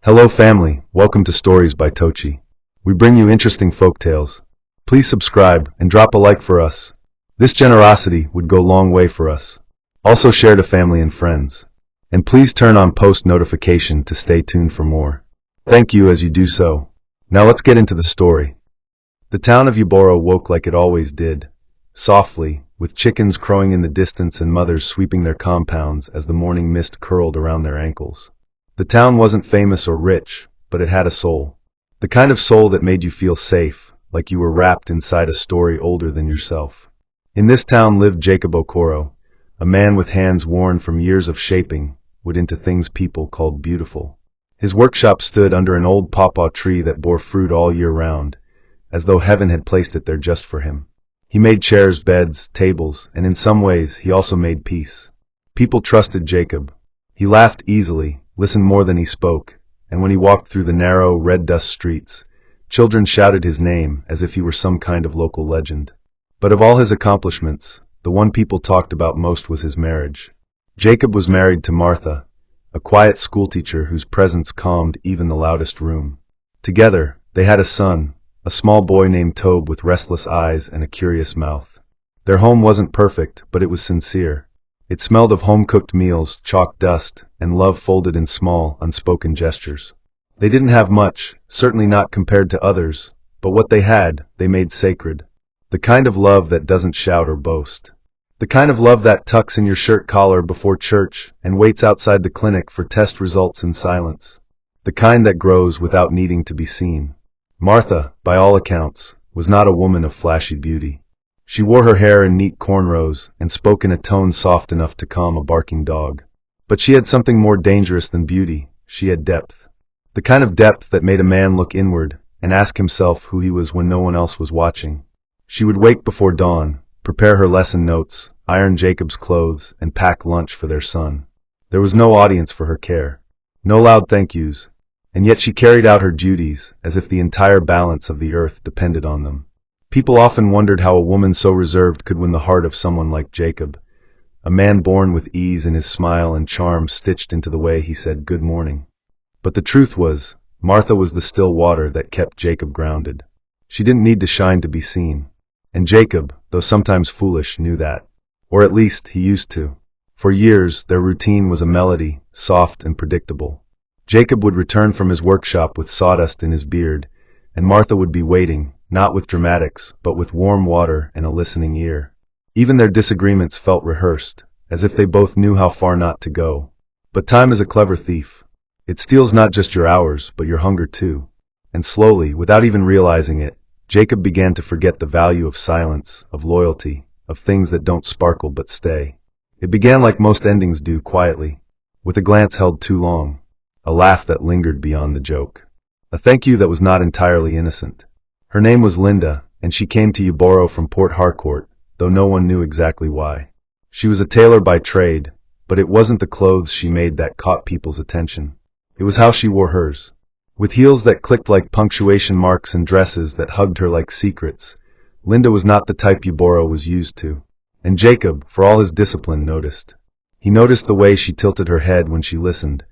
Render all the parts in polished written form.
Hello family, welcome to Stories by Tocci. We bring you interesting folk tales. Please subscribe and drop a like for us. This generosity would go a long way for us. Also share to family and friends. And please turn on post notification to stay tuned for more. Thank you as you do so. Now let's get into the story. The town of Uboro woke like it always did, softly, with chickens crowing in the distance and mothers sweeping their compounds as the morning mist curled around their ankles. The town wasn't famous or rich, but it had a soul. The kind of soul that made you feel safe, like you were wrapped inside a story older than yourself. In this town lived Jacob Okoro, a man with hands worn from years of shaping wood into things people called beautiful. His workshop stood under an old pawpaw tree that bore fruit all year round, as though heaven had placed it there just for him. He made chairs, beds, tables, and in some ways he also made peace. People trusted Jacob. He laughed easily, listened more than he spoke, and when he walked through the narrow, red-dust streets, children shouted his name as if he were some kind of local legend. But of all his accomplishments, the one people talked about most was his marriage. Jacob was married to Martha, a quiet schoolteacher whose presence calmed even the loudest room. Together, they had a son, a small boy named Tobe with restless eyes and a curious mouth. Their home wasn't perfect, but it was sincere. It smelled of home-cooked meals, chalk dust, and love folded in small, unspoken gestures. They didn't have much, certainly not compared to others, but what they had, they made sacred. The kind of love that doesn't shout or boast. The kind of love that tucks in your shirt collar before church and waits outside the clinic for test results in silence. The kind that grows without needing to be seen. Martha, by all accounts, was not a woman of flashy beauty. She wore her hair in neat cornrows and spoke in a tone soft enough to calm a barking dog. But she had something more dangerous than beauty. She had depth. The kind of depth that made a man look inward and ask himself who he was when no one else was watching. She would wake before dawn, prepare her lesson notes, iron Jacob's clothes, and pack lunch for their son. There was no audience for her care. No loud thank yous. And yet she carried out her duties as if the entire balance of the earth depended on them. People often wondered how a woman so reserved could win the heart of someone like Jacob, a man born with ease in his smile and charm stitched into the way he said good morning. But the truth was, Martha was the still water that kept Jacob grounded. She didn't need to shine to be seen. And Jacob, though sometimes foolish, knew that. Or at least he used to. For years, their routine was a melody, soft and predictable. Jacob would return from his workshop with sawdust in his beard, and Martha would be waiting, not with dramatics, but with warm water and a listening ear. Even their disagreements felt rehearsed, as if they both knew how far not to go. But time is a clever thief. It steals not just your hours, but your hunger too. And slowly, without even realizing it, Jacob began to forget the value of silence, of loyalty, of things that don't sparkle but stay. It began like most endings do, quietly, with a glance held too long, a laugh that lingered beyond the joke, a thank you that was not entirely innocent. Her name was Linda, and she came to Uboro from Port Harcourt, though no one knew exactly why. She was a tailor by trade, but it wasn't the clothes she made that caught people's attention. It was how she wore hers. With heels that clicked like punctuation marks and dresses that hugged her like secrets, Linda was not the type Uboro was used to. And Jacob, for all his discipline, noticed. He noticed the way she tilted her head when she listened,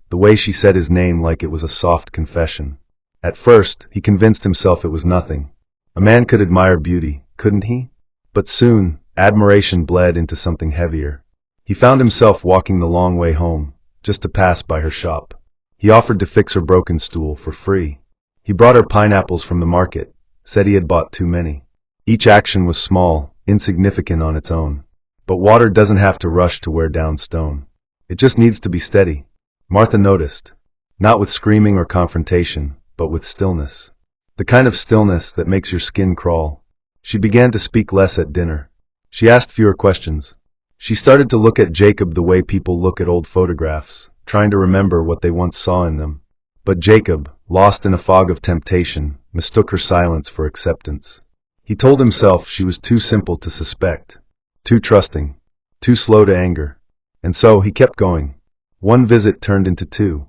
the way she said his name like it was a soft confession. At first, he convinced himself it was nothing. A man could admire beauty, couldn't he? But soon, admiration bled into something heavier. He found himself walking the long way home, just to pass by her shop. He offered to fix her broken stool for free. He brought her pineapples from the market, said he had bought too many. Each action was small, insignificant on its own. But water doesn't have to rush to wear down stone. It just needs to be steady. Martha noticed. Not with screaming or confrontation, but with stillness. The kind of stillness that makes your skin crawl. She began to speak less at dinner. She asked fewer questions. She started to look at Jacob the way people look at old photographs, trying to remember what they once saw in them. But Jacob, lost in a fog of temptation, mistook her silence for acceptance. He told himself she was too simple to suspect, too trusting, too slow to anger. And so he kept going. One visit turned into two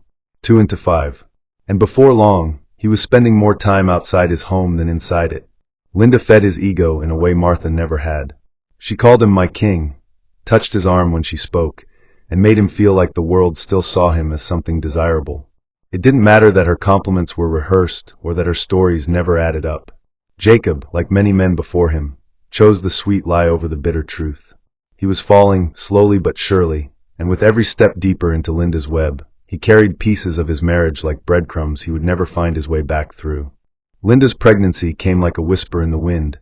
into five. And before long, he was spending more time outside his home than inside it. Linda fed his ego in a way Martha never had. She called him my king, touched his arm when she spoke, and made him feel like the world still saw him as something desirable. It didn't matter that her compliments were rehearsed or that her stories never added up. Jacob, like many men before him, chose the sweet lie over the bitter truth. He was falling, slowly but surely, and with every step deeper into Linda's web, he carried pieces of his marriage like breadcrumbs he would never find his way back through. Linda's pregnancy came like a whisper in the wind,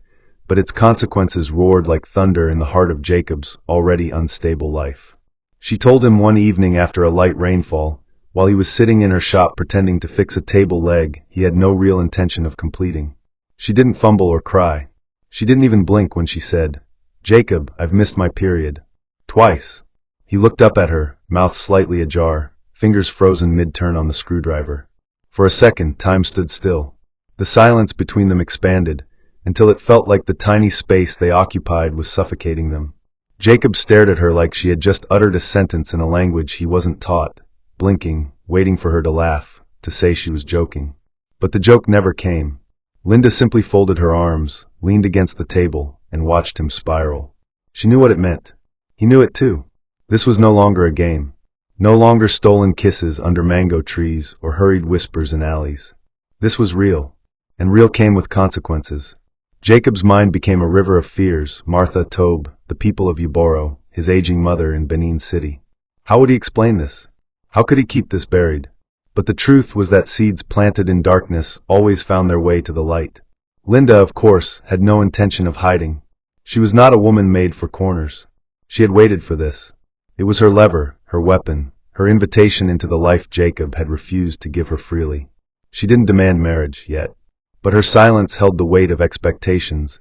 but its consequences roared like thunder in the heart of Jacob's already unstable life. She told him one evening after a light rainfall, while he was sitting in her shop pretending to fix a table leg he had no real intention of completing. She didn't fumble or cry. She didn't even blink when she said, "Jacob, I've missed my period. Twice." He looked up at her, mouth slightly ajar, fingers frozen mid-turn on the screwdriver. For a second, time stood still. The silence between them expanded, until it felt like the tiny space they occupied was suffocating them. Jacob stared at her like she had just uttered a sentence in a language he wasn't taught, blinking, waiting for her to laugh, to say she was joking. But the joke never came. Linda simply folded her arms, leaned against the table, and watched him spiral. She knew what it meant. He knew it too. This was no longer a game. No longer stolen kisses under mango trees or hurried whispers in alleys. This was real. And real came with consequences. Jacob's mind became a river of fears. Martha, Tob, the people of Uboro, his aging mother in Benin City. How would he explain this? How could he keep this buried? But the truth was that seeds planted in darkness always found their way to the light. Linda, of course, had no intention of hiding. She was not a woman made for corners. She had waited for this. It was her lever, her weapon, her invitation into the life Jacob had refused to give her freely. She didn't demand marriage yet. But her silence held the weight of expectations,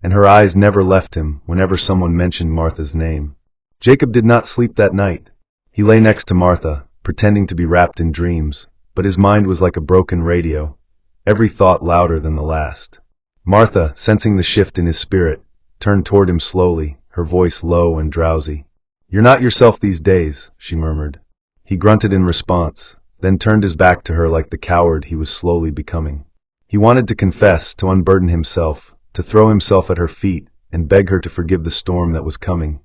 and her eyes never left him whenever someone mentioned Martha's name. Jacob did not sleep that night. He lay next to Martha, pretending to be wrapped in dreams, but his mind was like a broken radio, every thought louder than the last. Martha, sensing the shift in his spirit, turned toward him slowly, her voice low and drowsy. "You're not yourself these days," she murmured. He grunted in response, then turned his back to her like the coward he was slowly becoming. He wanted to confess, to unburden himself, to throw himself at her feet and beg her to forgive the storm that was coming,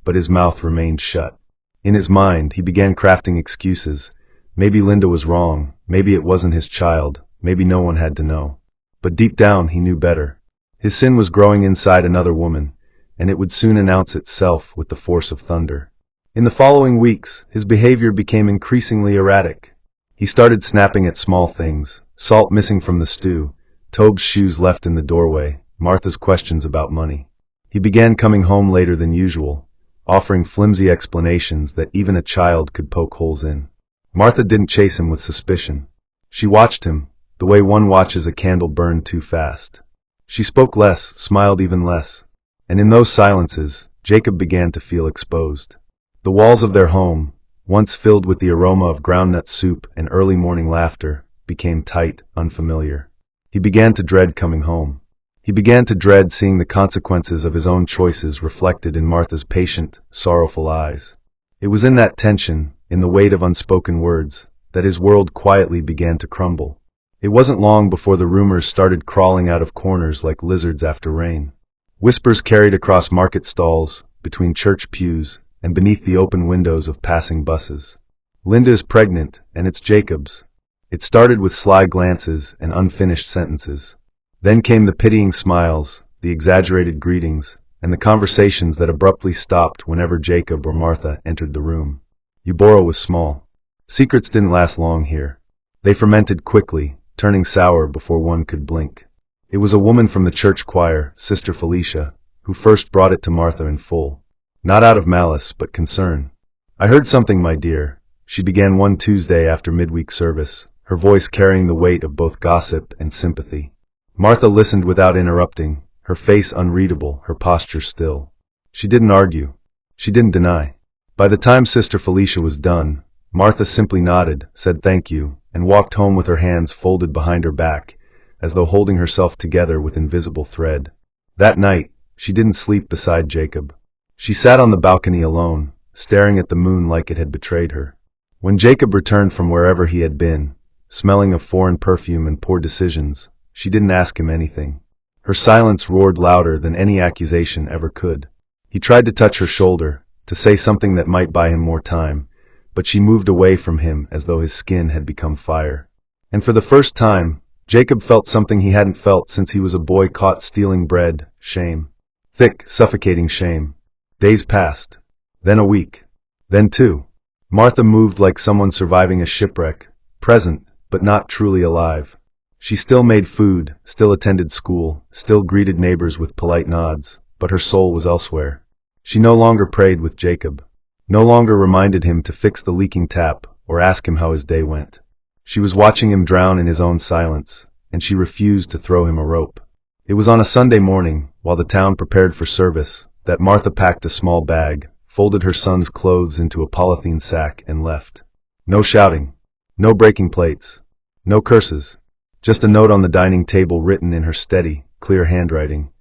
but his mouth remained shut. In his mind, he began crafting excuses. Maybe Linda was wrong, maybe it wasn't his child, maybe no one had to know. But deep down, he knew better. His sin was growing inside another woman, and it would soon announce itself with the force of thunder. In the following weeks, his behavior became increasingly erratic. He started snapping at small things. Salt missing from the stew, Tob's shoes left in the doorway, Martha's questions about money. He began coming home later than usual, offering flimsy explanations that even a child could poke holes in. Martha didn't chase him with suspicion. She watched him, the way one watches a candle burn too fast. She spoke less, smiled even less. And in those silences, Jacob began to feel exposed. The walls of their home, once filled with the aroma of groundnut soup and early morning laughter, became tight, unfamiliar. He began to dread coming home. He began to dread seeing the consequences of his own choices reflected in Martha's patient, sorrowful eyes. It was in that tension, in the weight of unspoken words, that his world quietly began to crumble. It wasn't long before the rumors started crawling out of corners like lizards after rain. Whispers carried across market stalls, between church pews, and beneath the open windows of passing buses. Linda is pregnant, and it's Jacob's. It started with sly glances and unfinished sentences. Then came the pitying smiles, the exaggerated greetings, and the conversations that abruptly stopped whenever Jacob or Martha entered the room. Uboro was small. Secrets didn't last long here. They fermented quickly, turning sour before one could blink. It was a woman from the church choir, Sister Felicia, who first brought it to Martha in full. Not out of malice, but concern. "I heard something, my dear," she began one Tuesday after midweek service, her voice carrying the weight of both gossip and sympathy. Martha listened without interrupting, her face unreadable, her posture still. She didn't argue. She didn't deny. By the time Sister Felicia was done, Martha simply nodded, said thank you, and walked home with her hands folded behind her back, as though holding herself together with invisible thread. That night, she didn't sleep beside Jacob. She sat on the balcony alone, staring at the moon like it had betrayed her. When Jacob returned from wherever he had been, smelling of foreign perfume and poor decisions, she didn't ask him anything. Her silence roared louder than any accusation ever could. He tried to touch her shoulder, to say something that might buy him more time, but she moved away from him as though his skin had become fire. And for the first time, Jacob felt something he hadn't felt since he was a boy caught stealing bread: shame. Thick, suffocating shame. Days passed. Then a week. Then two. Martha moved like someone surviving a shipwreck, present, but not truly alive. She still made food, still attended school, still greeted neighbors with polite nods, but her soul was elsewhere. She no longer prayed with Jacob, no longer reminded him to fix the leaking tap or ask him how his day went. She was watching him drown in his own silence, and she refused to throw him a rope. It was on a Sunday morning, while the town prepared for service, that Martha packed a small bag, folded her son's clothes into a polythene sack, and left. No shouting, no breaking plates, no curses, just a note on the dining table written in her steady, clear handwriting.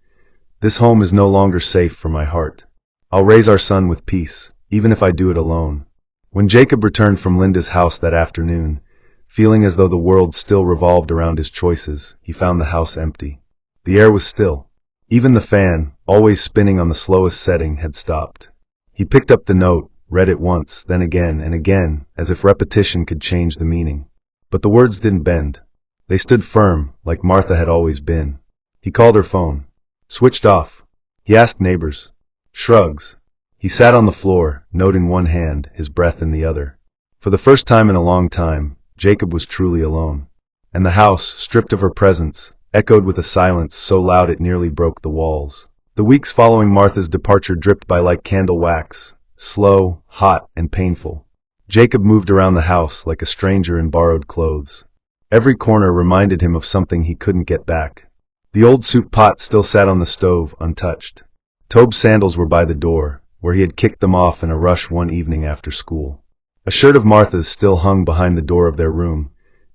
This home is no longer safe for my heart. I'll raise our son with peace, even if I do it alone. When Jacob returned from Linda's house that afternoon, feeling as though the world still revolved around his choices, he found the house empty. The air was still. Even the fan, always spinning on the slowest setting, had stopped. He picked up the note, read it once, then again and again, as if repetition could change the meaning. But the words didn't bend. They stood firm, like Martha had always been. He called her phone. Switched off. He asked neighbors. Shrugs. He sat on the floor, note in one hand, his breath in the other. For the first time in a long time, Jacob was truly alone. And the house, stripped of her presence, echoed with a silence so loud it nearly broke the walls. The weeks following Martha's departure dripped by like candle wax, slow, hot, and painful. Jacob moved around the house like a stranger in borrowed clothes. Every corner reminded him of something he couldn't get back. The old soup pot still sat on the stove, untouched. Tobe's sandals were by the door, where he had kicked them off in a rush one evening after school. A shirt of Martha's still hung behind the door of their room,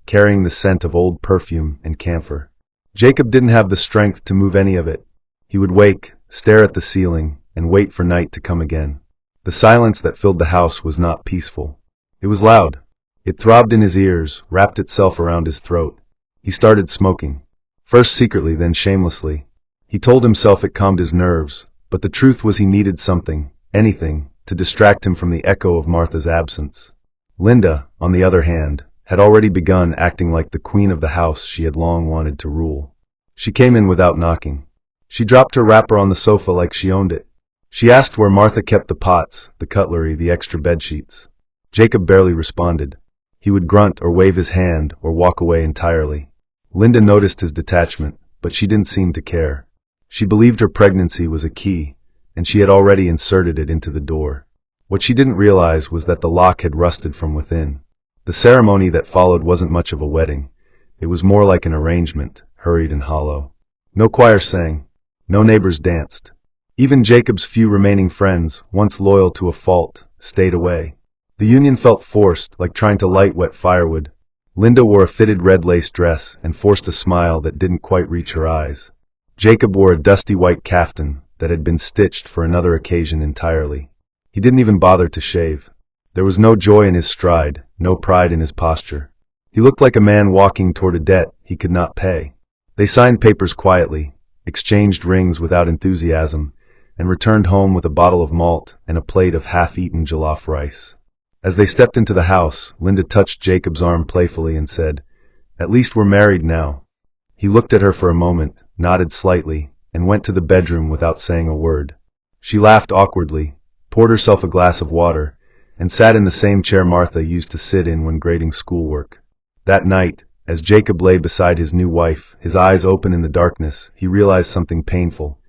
carrying the scent of old perfume and camphor. Jacob didn't have the strength to move any of it. He would wake, stare at the ceiling, and wait for night to come again. The silence that filled the house was not peaceful. It was loud. It throbbed in his ears, wrapped itself around his throat. He started smoking. First secretly, then shamelessly. He told himself it calmed his nerves, but the truth was he needed something, anything, to distract him from the echo of Martha's absence. Linda, on the other hand, had already begun acting like the queen of the house she had long wanted to rule. She came in without knocking. She dropped her wrapper on the sofa like she owned it. She asked where Martha kept the pots, the cutlery, the extra bedsheets. Jacob barely responded. He would grunt or wave his hand or walk away entirely. Linda noticed his detachment, but she didn't seem to care. She believed her pregnancy was a key, and she had already inserted it into the door. What she didn't realize was that the lock had rusted from within. The ceremony that followed wasn't much of a wedding. It was more like an arrangement, hurried and hollow. No choir sang. No neighbors danced. Even Jacob's few remaining friends, once loyal to a fault, stayed away. The union felt forced, like trying to light wet firewood. Linda wore a fitted red lace dress and forced a smile that didn't quite reach her eyes. Jacob wore a dusty white kaftan that had been stitched for another occasion entirely. He didn't even bother to shave. There was no joy in his stride, no pride in his posture. He looked like a man walking toward a debt he could not pay. They signed papers quietly, exchanged rings without enthusiasm, and returned home with a bottle of malt and a plate of half-eaten jollof rice. As they stepped into the house, Linda touched Jacob's arm playfully and said, "At least we're married now." He looked at her for a moment, nodded slightly, and went to the bedroom without saying a word. She laughed awkwardly, poured herself a glass of water, and sat in the same chair Martha used to sit in when grading schoolwork. That night, as Jacob lay beside his new wife, his eyes open in the darkness, he realized something painful.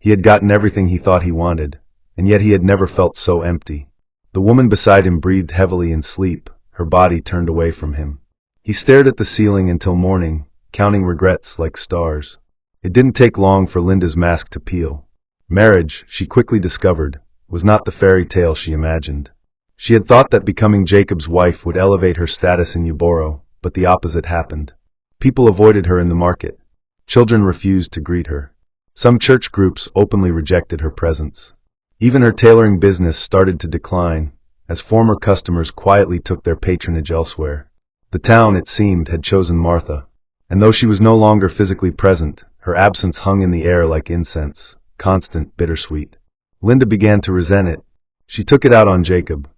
He had gotten everything he thought he wanted, and yet he had never felt so empty. The woman beside him breathed heavily in sleep, her body turned away from him. He stared at the ceiling until morning, counting regrets like stars. It didn't take long for Linda's mask to peel. Marriage, she quickly discovered, was not the fairy tale she imagined. She had thought that becoming Jacob's wife would elevate her status in Uboro, but the opposite happened. People avoided her in the market. Children refused to greet her. Some church groups openly rejected her presence. Even her tailoring business started to decline, as former customers quietly took their patronage elsewhere. The town, it seemed, had chosen Martha, and though she was no longer physically present, her absence hung in the air like incense, constant, bittersweet. Linda began to resent it. She took it out on Jacob.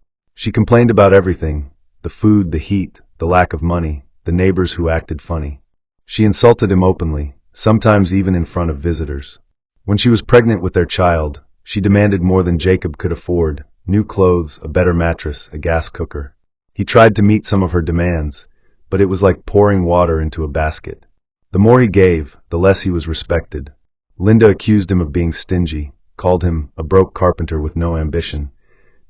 She complained about everything: the food, the heat, the lack of money, the neighbors who acted funny. She insulted him openly, sometimes even in front of visitors. When she was pregnant with their child, she demanded more than Jacob could afford: new clothes, a better mattress, a gas cooker. He tried to meet some of her demands, but it was like pouring water into a basket. The more he gave, the less he was respected. Linda accused him of being stingy, called him a broke carpenter with no ambition,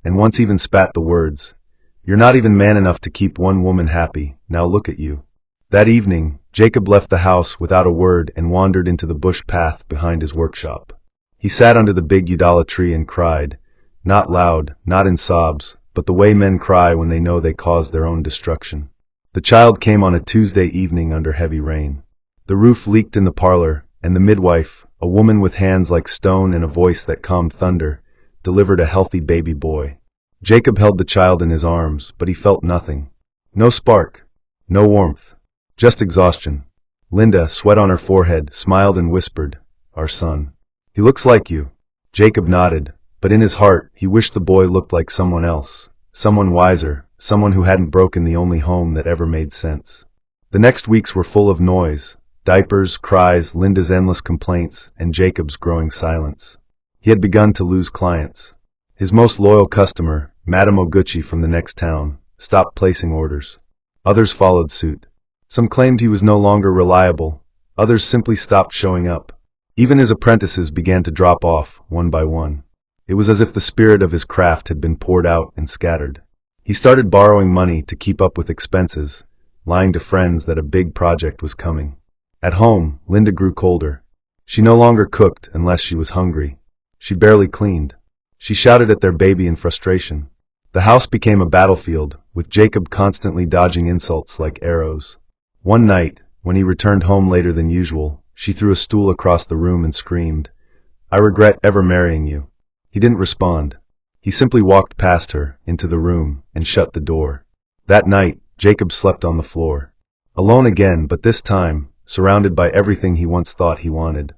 and once even spat the words, "You're not even man enough to keep one woman happy, now look at you." That evening, Jacob left the house without a word and wandered into the bush path behind his workshop. He sat under the big udala tree and cried, not loud, not in sobs, but the way men cry when they know they caused their own destruction. The child came on a Tuesday evening under heavy rain. The roof leaked in the parlor, and the midwife, a woman with hands like stone and a voice that calmed thunder, delivered a healthy baby boy. Jacob held the child in his arms, but he felt nothing. No spark, no warmth, just exhaustion. Linda, sweat on her forehead, smiled and whispered, "Our son. He looks like you." Jacob nodded, but in his heart he wished the boy looked like someone else, someone wiser, someone who hadn't broken the only home that ever made sense. The next weeks were full of noise: diapers, cries, Linda's endless complaints, and Jacob's growing silence. He had begun to lose clients. His most loyal customer, Madame Oguchi from the next town, stopped placing orders. Others followed suit. Some claimed he was no longer reliable, others simply stopped showing up. Even his apprentices began to drop off, one by one. It was as if the spirit of his craft had been poured out and scattered. He started borrowing money to keep up with expenses, lying to friends that a big project was coming. At home, Linda grew colder. She no longer cooked unless she was hungry. She barely cleaned. She shouted at their baby in frustration. The house became a battlefield, with Jacob constantly dodging insults like arrows. One night, when he returned home later than usual, she threw a stool across the room and screamed, "I regret ever marrying you." He didn't respond. He simply walked past her, into the room, and shut the door. That night, Jacob slept on the floor. Alone again, but this time, surrounded by everything he once thought he wanted.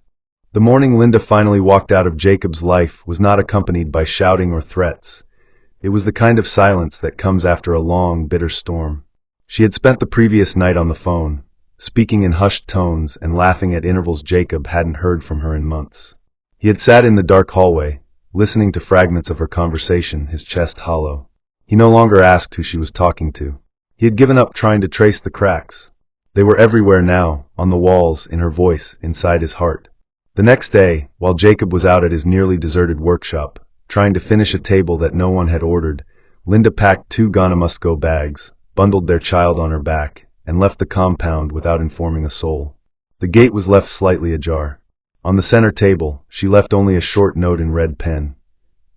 The morning Linda finally walked out of Jacob's life was not accompanied by shouting or threats. It was the kind of silence that comes after a long, bitter storm. She had spent the previous night on the phone, speaking in hushed tones and laughing at intervals Jacob hadn't heard from her in months. He had sat in the dark hallway, listening to fragments of her conversation, his chest hollow. He no longer asked who she was talking to. He had given up trying to trace the cracks. They were everywhere now, on the walls, in her voice, inside his heart. The next day, while Jacob was out at his nearly deserted workshop, trying to finish a table that no one had ordered, Linda packed 2 Gonna-must-go bags, bundled their child on her back, and left the compound without informing a soul. The gate was left slightly ajar. On the center table, she left only a short note in red pen.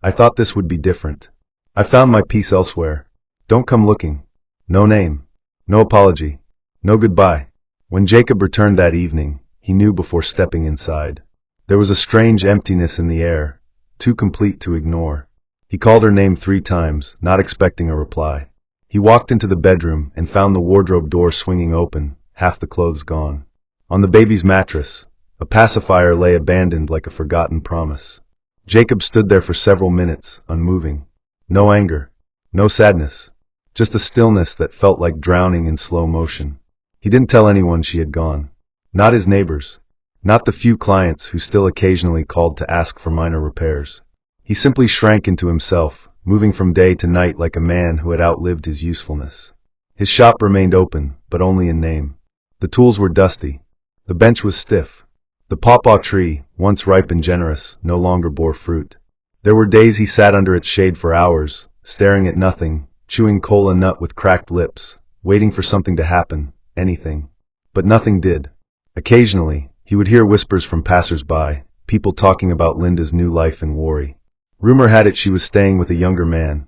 "I thought this would be different. I found my peace elsewhere. Don't come looking." No name. No apology. No goodbye. When Jacob returned that evening, he knew before stepping inside. There was a strange emptiness in the air, too complete to ignore. He called her name 3 times, not expecting a reply. He walked into the bedroom and found the wardrobe door swinging open, half the clothes gone. On the baby's mattress, a pacifier lay abandoned like a forgotten promise. Jacob stood there for several minutes, unmoving. No anger, no sadness, just a stillness that felt like drowning in slow motion. He didn't tell anyone she had gone. Not his neighbors. Not the few clients who still occasionally called to ask for minor repairs. He simply shrank into himself, moving from day to night like a man who had outlived his usefulness. His shop remained open, but only in name. The tools were dusty. The bench was stiff. The pawpaw tree, once ripe and generous, no longer bore fruit. There were days he sat under its shade for hours, staring at nothing, chewing cola nut with cracked lips, waiting for something to happen, anything. But nothing did. Occasionally, he would hear whispers from passers-by, people talking about Linda's new life in Wari. Rumor had it she was staying with a younger man,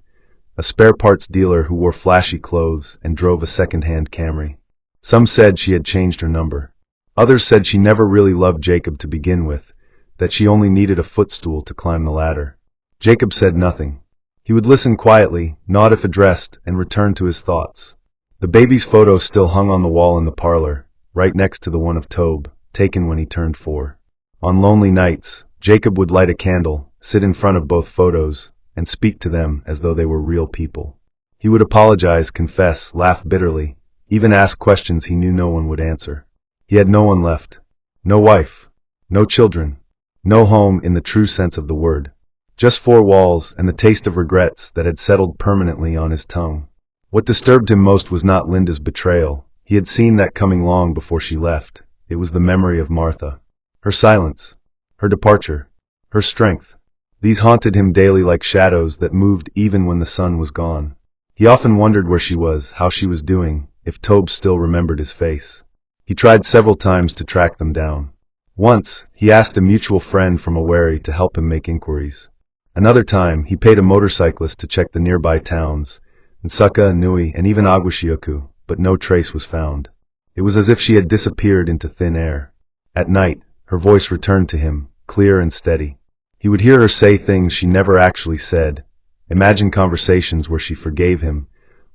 a spare parts dealer who wore flashy clothes and drove a second-hand Camry. Some said she had changed her number. Others said she never really loved Jacob to begin with, that she only needed a footstool to climb the ladder. Jacob said nothing. He would listen quietly, nod if addressed, and return to his thoughts. The baby's photo still hung on the wall in the parlor, right next to the one of Tobe, taken when he turned 4. On lonely nights, Jacob would light a candle, sit in front of both photos, and speak to them as though they were real people. He would apologize, confess, laugh bitterly, even ask questions he knew no one would answer. He had no one left. No wife. No children. No home in the true sense of the word. Just four walls and the taste of regrets that had settled permanently on his tongue. What disturbed him most was not Linda's betrayal. He had seen that coming long before she left. It was the memory of Martha. Her silence. Her departure. Her strength. These haunted him daily like shadows that moved even when the sun was gone. He often wondered where she was, how she was doing, if Tobe still remembered his face. He tried several times to track them down. Once, he asked a mutual friend from Awari to help him make inquiries. Another time, he paid a motorcyclist to check the nearby towns, Nsukka, Nui, and even Aguashioku, but no trace was found. It was as if she had disappeared into thin air. At night, her voice returned to him, clear and steady. He would hear her say things she never actually said, imagine conversations where she forgave him,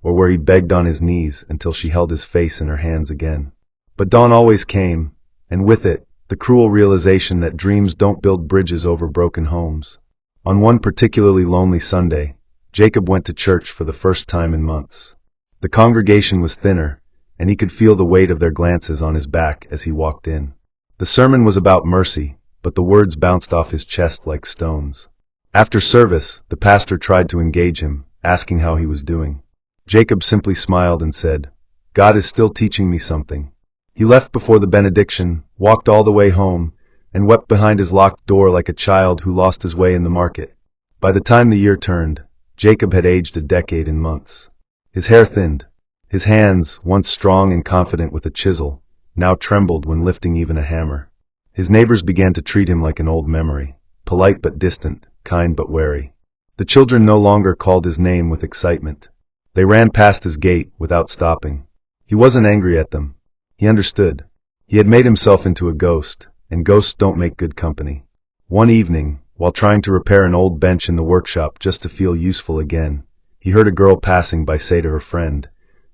or where he begged on his knees until she held his face in her hands again. But dawn always came, and with it, the cruel realization that dreams don't build bridges over broken homes. On one particularly lonely Sunday, Jacob went to church for the first time in months. The congregation was thinner, and he could feel the weight of their glances on his back as he walked in. The sermon was about mercy, but the words bounced off his chest like stones. After service, the pastor tried to engage him, asking how he was doing. Jacob simply smiled and said, "God is still teaching me something." He left before the benediction, walked all the way home, and wept behind his locked door like a child who lost his way in the market. By the time the year turned, Jacob had aged a decade in months. His hair thinned. His hands, once strong and confident with a chisel, now trembled when lifting even a hammer. His neighbors began to treat him like an old memory, polite but distant, kind but wary. The children no longer called his name with excitement. They ran past his gate without stopping. He wasn't angry at them. He understood. He had made himself into a ghost, and ghosts don't make good company. One evening, while trying to repair an old bench in the workshop just to feel useful again, he heard a girl passing by say to her friend,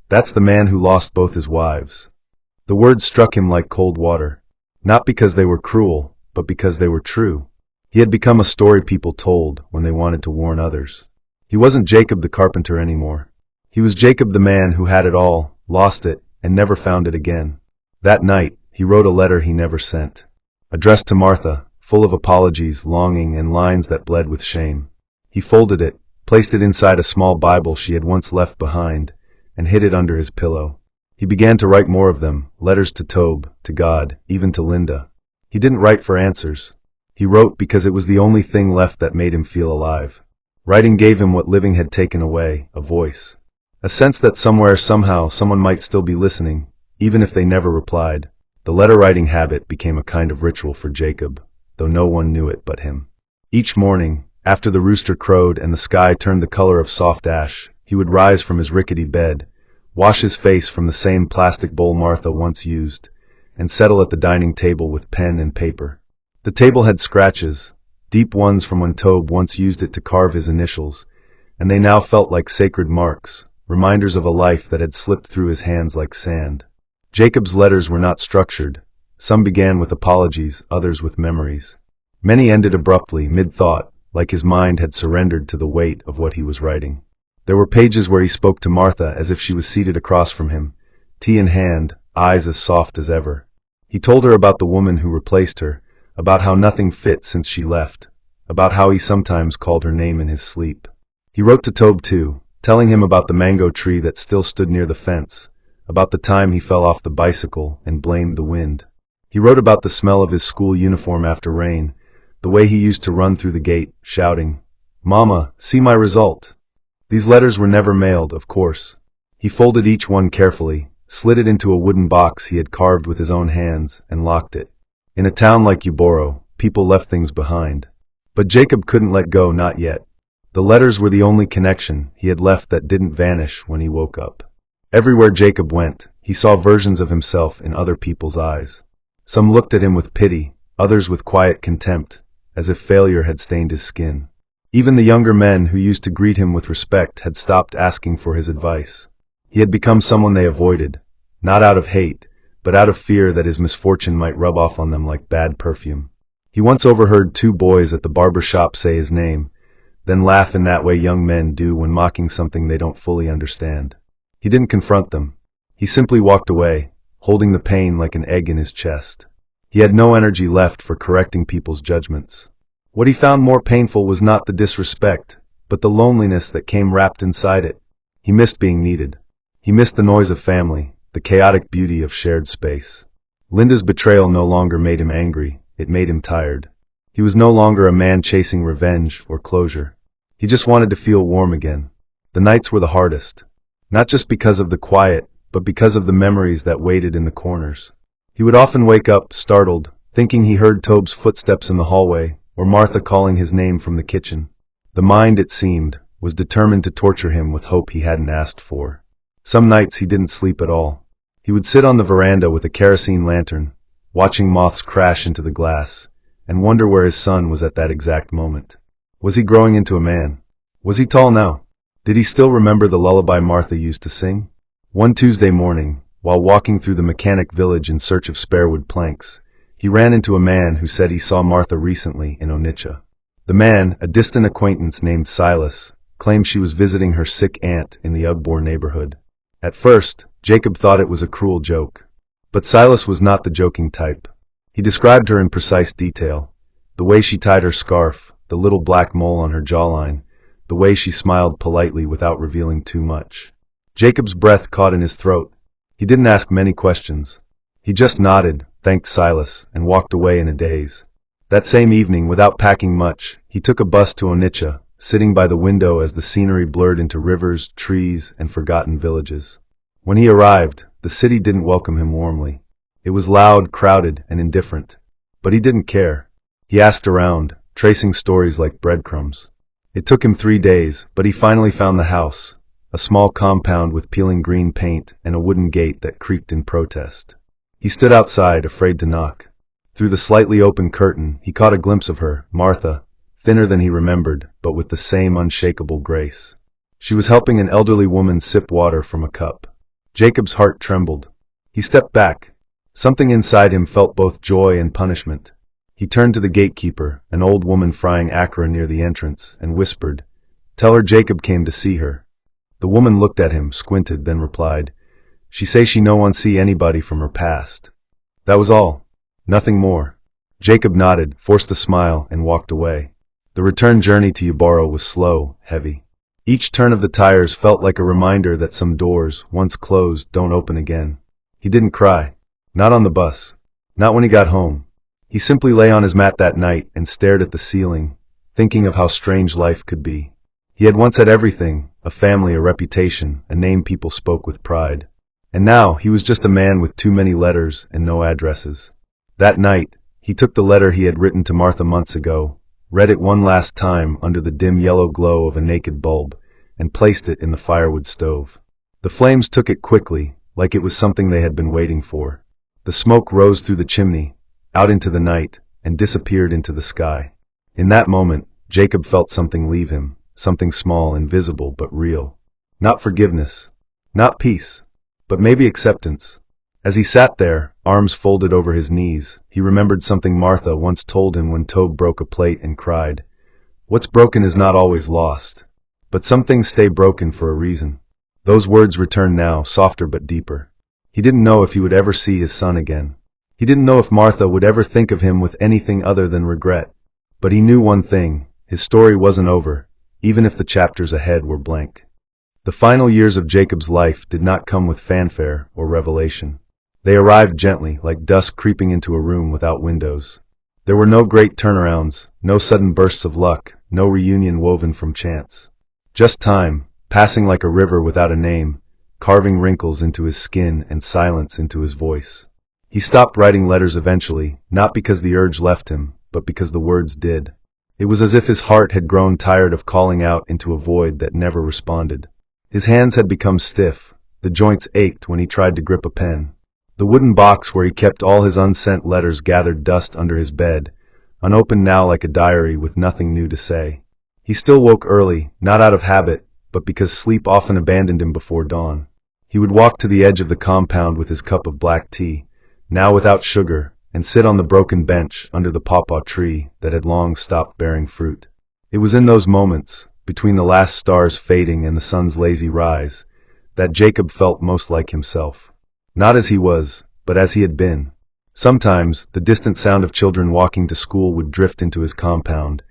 "That's the man who lost both his wives." The words struck him like cold water, not because they were cruel, but because they were true. He had become a story people told when they wanted to warn others. He wasn't Jacob the carpenter anymore. He was Jacob the man who had it all, lost it, and never found it again. That night, he wrote a letter he never sent. Addressed to Martha, full of apologies, longing, and lines that bled with shame. He folded it, placed it inside a small Bible she had once left behind, and hid it under his pillow. He began to write more of them, letters to Tobe, to God, even to Linda. He didn't write for answers. He wrote because it was the only thing left that made him feel alive. Writing gave him what living had taken away, a voice. A sense that somewhere, somehow, someone might still be listening, even if they never replied. The letter-writing habit became a kind of ritual for Jacob, though no one knew it but him. Each morning, after the rooster crowed and the sky turned the color of soft ash, he would rise from his rickety bed, wash his face from the same plastic bowl Martha once used, and settle at the dining table with pen and paper. The table had scratches, deep ones from when Tobe once used it to carve his initials, and they now felt like sacred marks, reminders of a life that had slipped through his hands like sand. Jacob's letters were not structured. Some began with apologies, others with memories. Many ended abruptly, mid-thought, like his mind had surrendered to the weight of what he was writing. There were pages where he spoke to Martha as if she was seated across from him, tea in hand, eyes as soft as ever. He told her about the woman who replaced her, about how nothing fit since she left, about how he sometimes called her name in his sleep. He wrote to Tobe too, telling him about the mango tree that still stood near the fence, about the time he fell off the bicycle and blamed the wind. He wrote about the smell of his school uniform after rain, the way he used to run through the gate, shouting, "Mama, see my result!" These letters were never mailed, of course. He folded each one carefully, slid it into a wooden box he had carved with his own hands, and locked it. In a town like Uboro, people left things behind. But Jacob couldn't let go, not yet. The letters were the only connection he had left that didn't vanish when he woke up. Everywhere Jacob went, he saw versions of himself in other people's eyes. Some looked at him with pity, others with quiet contempt, as if failure had stained his skin. Even the younger men who used to greet him with respect had stopped asking for his advice. He had become someone they avoided, not out of hate, but out of fear that his misfortune might rub off on them like bad perfume. He once overheard two boys at the barber shop say his name. then laugh in that way young men do when mocking something they don't fully understand. He didn't confront them. He simply walked away, holding the pain like an egg in his chest. He had no energy left for correcting people's judgments. What he found more painful was not the disrespect, but the loneliness that came wrapped inside it. He missed being needed. He missed the noise of family, the chaotic beauty of shared space. Linda's betrayal no longer made him angry, it made him tired. He was no longer a man chasing revenge or closure. He just wanted to feel warm again. The nights were the hardest. Not just because of the quiet, but because of the memories that waited in the corners. He would often wake up, startled, thinking he heard Tobe's footsteps in the hallway, or Martha calling his name from the kitchen. The mind, it seemed, was determined to torture him with hope he hadn't asked for. Some nights he didn't sleep at all. He would sit on the veranda with a kerosene lantern, watching moths crash into the glass, and wonder where his son was at that exact moment. Was he growing into a man? Was he tall now? Did he still remember the lullaby Martha used to sing? One Tuesday morning, while walking through the mechanic village in search of sparewood planks, he ran into a man who said he saw Martha recently in Onitsha. The man, a distant acquaintance named Silas, claimed she was visiting her sick aunt in the Ugbor neighborhood. At first, Jacob thought it was a cruel joke. But Silas was not the joking type. He described her in precise detail. The way she tied her scarf, the little black mole on her jawline, the way she smiled politely without revealing too much. Jacob's breath caught in his throat. He didn't ask many questions. He just nodded, thanked Silas, and walked away in a daze. That same evening, without packing much, he took a bus to Onitsha, sitting by the window as the scenery blurred into rivers, trees, and forgotten villages. When he arrived, the city didn't welcome him warmly. It was loud, crowded, and indifferent. But he didn't care. He asked around, tracing stories like breadcrumbs. It took him 3 days, but he finally found the house, a small compound with peeling green paint and a wooden gate that creaked in protest. He stood outside, afraid to knock. Through the slightly open curtain, he caught a glimpse of her, Martha, thinner than he remembered, but with the same unshakable grace. She was helping an elderly woman sip water from a cup. Jacob's heart trembled. He stepped back. Something inside him felt both joy and punishment. He turned to the gatekeeper, an old woman frying akra near the entrance, and whispered, "Tell her Jacob came to see her." The woman looked at him, squinted, then replied, "She say she no one see anybody from her past." That was all. Nothing more. Jacob nodded, forced a smile, and walked away. The return journey to Yabaro was slow, heavy. Each turn of the tires felt like a reminder that some doors, once closed, don't open again. He didn't cry. Not on the bus. Not when he got home. He simply lay on his mat that night and stared at the ceiling, thinking of how strange life could be. He had once had everything, a family, a reputation, a name people spoke with pride. And now he was just a man with too many letters and no addresses. That night, he took the letter he had written to Martha months ago, read it one last time under the dim yellow glow of a naked bulb, and placed it in the firewood stove. The flames took it quickly, like it was something they had been waiting for. The smoke rose through the chimney, out into the night, and disappeared into the sky. In that moment, Jacob felt something leave him, something small, invisible, but real. Not forgiveness, not peace, but maybe acceptance. As he sat there, arms folded over his knees, he remembered something Martha once told him when Tobe broke a plate and cried, "What's broken is not always lost. But some things stay broken for a reason." Those words returned now, softer but deeper. He didn't know if he would ever see his son again. He didn't know if Martha would ever think of him with anything other than regret. But he knew one thing, his story wasn't over, even if the chapters ahead were blank. The final years of Jacob's life did not come with fanfare or revelation. They arrived gently, like dusk creeping into a room without windows. There were no great turnarounds, no sudden bursts of luck, no reunion woven from chance. Just time, passing like a river without a name, carving wrinkles into his skin and silence into his voice. He stopped writing letters eventually, not because the urge left him, but because the words did. It was as if his heart had grown tired of calling out into a void that never responded. His hands had become stiff, the joints ached when he tried to grip a pen. The wooden box where he kept all his unsent letters gathered dust under his bed, unopened now like a diary with nothing new to say. He still woke early, not out of habit, but because sleep often abandoned him before dawn. He would walk to the edge of the compound with his cup of black tea, now without sugar, and sit on the broken bench under the pawpaw tree that had long stopped bearing fruit. It was in those moments, between the last stars fading and the sun's lazy rise, that Jacob felt most like himself. Not as he was, but as he had been. Sometimes, the distant sound of children walking to school would drift into his compound,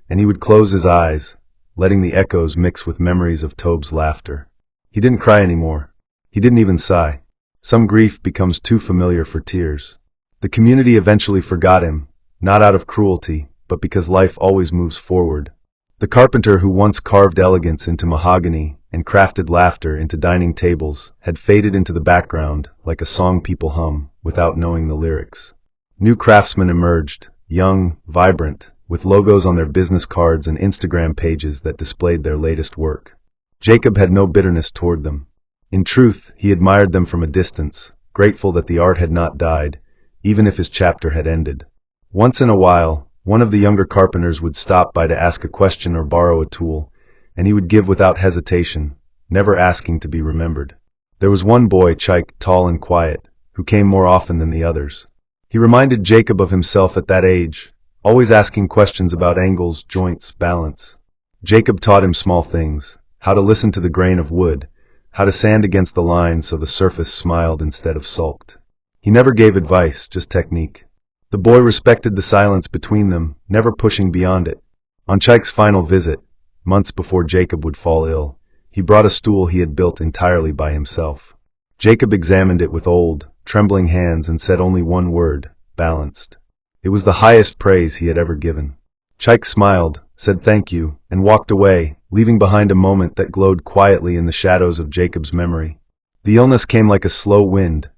and he would close his eyes, letting the echoes mix with memories of Tobe's laughter. He didn't cry anymore. He didn't even sigh. Some grief becomes too familiar for tears. The community eventually forgot him, not out of cruelty, but because life always moves forward. The carpenter who once carved elegance into mahogany and crafted laughter into dining tables had faded into the background like a song people hum without knowing the lyrics. New craftsmen emerged, young, vibrant, with logos on their business cards and Instagram pages that displayed their latest work. Jacob had no bitterness toward them. In truth, he admired them from a distance, grateful that the art had not died, even if his chapter had ended. Once in a while, one of the younger carpenters would stop by to ask a question or borrow a tool, and he would give without hesitation, never asking to be remembered. There was one boy, Chike, tall and quiet, who came more often than the others. He reminded Jacob of himself at that age, always asking questions about angles, joints, balance. Jacob taught him small things, how to listen to the grain of wood, how to sand against the line so the surface smiled instead of sulked. He never gave advice, just technique. The boy respected the silence between them, never pushing beyond it. On Chike's final visit, months before Jacob would fall ill, he brought a stool he had built entirely by himself. Jacob examined it with old, trembling hands and said only one word, balanced. It was the highest praise he had ever given. Chike smiled, said thank you, and walked away, leaving behind a moment that glowed quietly in the shadows of Jacob's memory. The illness came like a slow wind,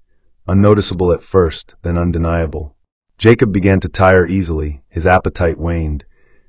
unnoticeable at first, then undeniable. Jacob began to tire easily, his appetite waned,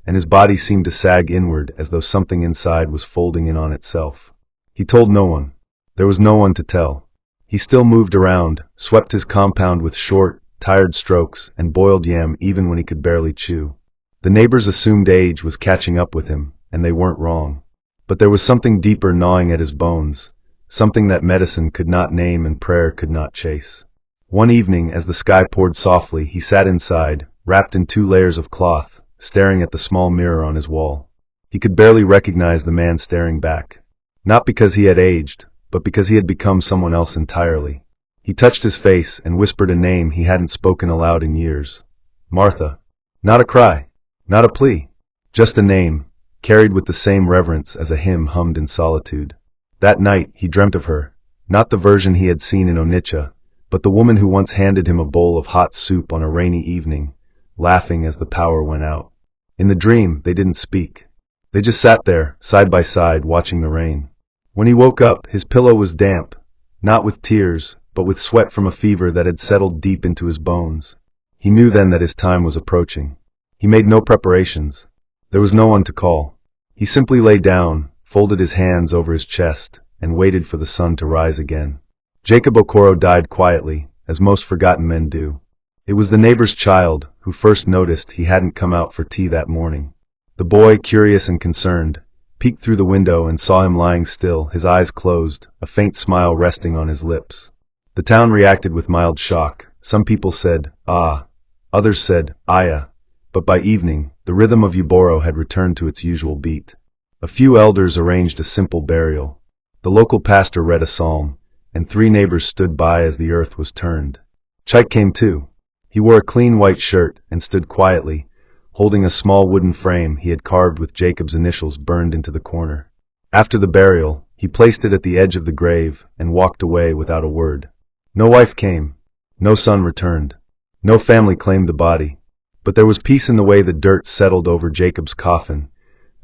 and his body seemed to sag inward as though something inside was folding in on itself. He told no one. There was no one to tell. He still moved around, swept his compound with short, tired strokes, and boiled yam even when he could barely chew. The neighbors' assumed age was catching up with him, and they weren't wrong. But there was something deeper gnawing at his bones, something that medicine could not name and prayer could not chase. One evening, as the sky poured softly, he sat inside, wrapped in 2 layers of cloth, staring at the small mirror on his wall. He could barely recognize the man staring back. Not because he had aged, but because he had become someone else entirely. He touched his face and whispered a name he hadn't spoken aloud in years. Martha. Not a cry, not a plea, just a name, carried with the same reverence as a hymn hummed in solitude. That night, he dreamt of her, not the version he had seen in Onitsha, but the woman who once handed him a bowl of hot soup on a rainy evening, laughing as the power went out. In the dream, they didn't speak. They just sat there, side by side, watching the rain. When he woke up, his pillow was damp, not with tears, but with sweat from a fever that had settled deep into his bones. He knew then that his time was approaching. He made no preparations. There was no one to call. He simply lay down, folded his hands over his chest, and waited for the sun to rise again. Jacob Okoro died quietly, as most forgotten men do. It was the neighbor's child who first noticed he hadn't come out for tea that morning. The boy, curious and concerned, peeked through the window and saw him lying still, his eyes closed, a faint smile resting on his lips. The town reacted with mild shock. Some people said, "Ah," others said, "Aya," but by evening, the rhythm of Uboro had returned to its usual beat. A few elders arranged a simple burial. The local pastor read a psalm, and 3 neighbors stood by as the earth was turned. Chike came too. He wore a clean white shirt and stood quietly, holding a small wooden frame he had carved with Jacob's initials burned into the corner. After the burial, he placed it at the edge of the grave and walked away without a word. No wife came. No son returned. No family claimed the body. But there was peace in the way the dirt settled over Jacob's coffin,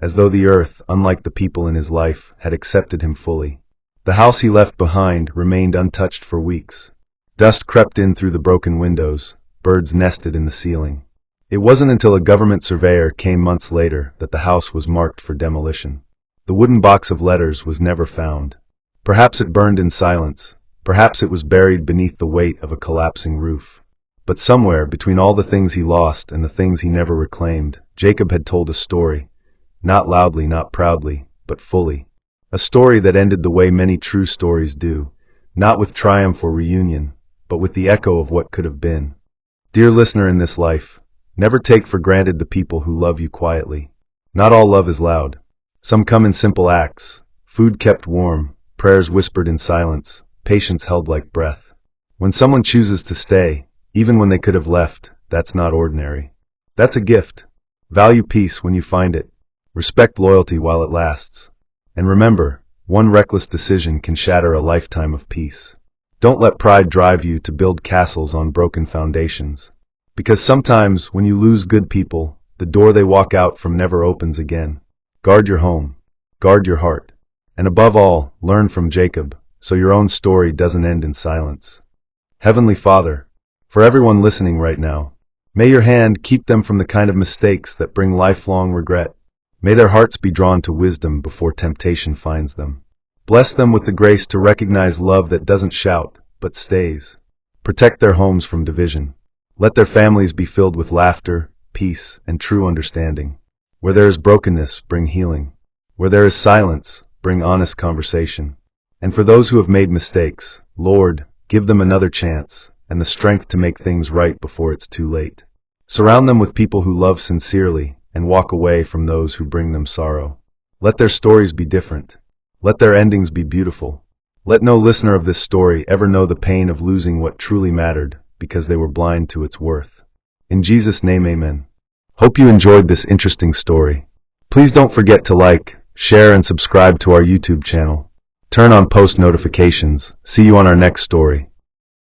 as though the earth, unlike the people in his life, had accepted him fully. The house he left behind remained untouched for weeks. Dust crept in through the broken windows, birds nested in the ceiling. It wasn't until a government surveyor came months later that the house was marked for demolition. The wooden box of letters was never found. Perhaps it burned in silence, perhaps it was buried beneath the weight of a collapsing roof. But somewhere, between all the things he lost and the things he never reclaimed, Jacob had told a story. Not loudly, not proudly, but fully. A story that ended the way many true stories do, not with triumph or reunion, but with the echo of what could have been. Dear listener, in this life, never take for granted the people who love you quietly. Not all love is loud. Some come in simple acts, food kept warm, prayers whispered in silence, patience held like breath. When someone chooses to stay, even when they could have left, that's not ordinary. That's a gift. Value peace when you find it. Respect loyalty while it lasts. And remember, one reckless decision can shatter a lifetime of peace. Don't let pride drive you to build castles on broken foundations. Because sometimes, when you lose good people, the door they walk out from never opens again. Guard your home. Guard your heart. And above all, learn from Jacob, so your own story doesn't end in silence. Heavenly Father, for everyone listening right now, may your hand keep them from the kind of mistakes that bring lifelong regret. May their hearts be drawn to wisdom before temptation finds them. Bless them with the grace to recognize love that doesn't shout, but stays. Protect their homes from division. Let their families be filled with laughter, peace, and true understanding. Where there is brokenness, bring healing. Where there is silence, bring honest conversation. And for those who have made mistakes, Lord, give them another chance, and the strength to make things right before it's too late. Surround them with people who love sincerely, and walk away from those who bring them sorrow. Let their stories be different. Let their endings be beautiful. Let no listener of this story ever know the pain of losing what truly mattered, because they were blind to its worth. In Jesus' name, amen. Hope you enjoyed this interesting story. Please don't forget to like, share, and subscribe to our YouTube channel. Turn on post notifications. See you on our next story.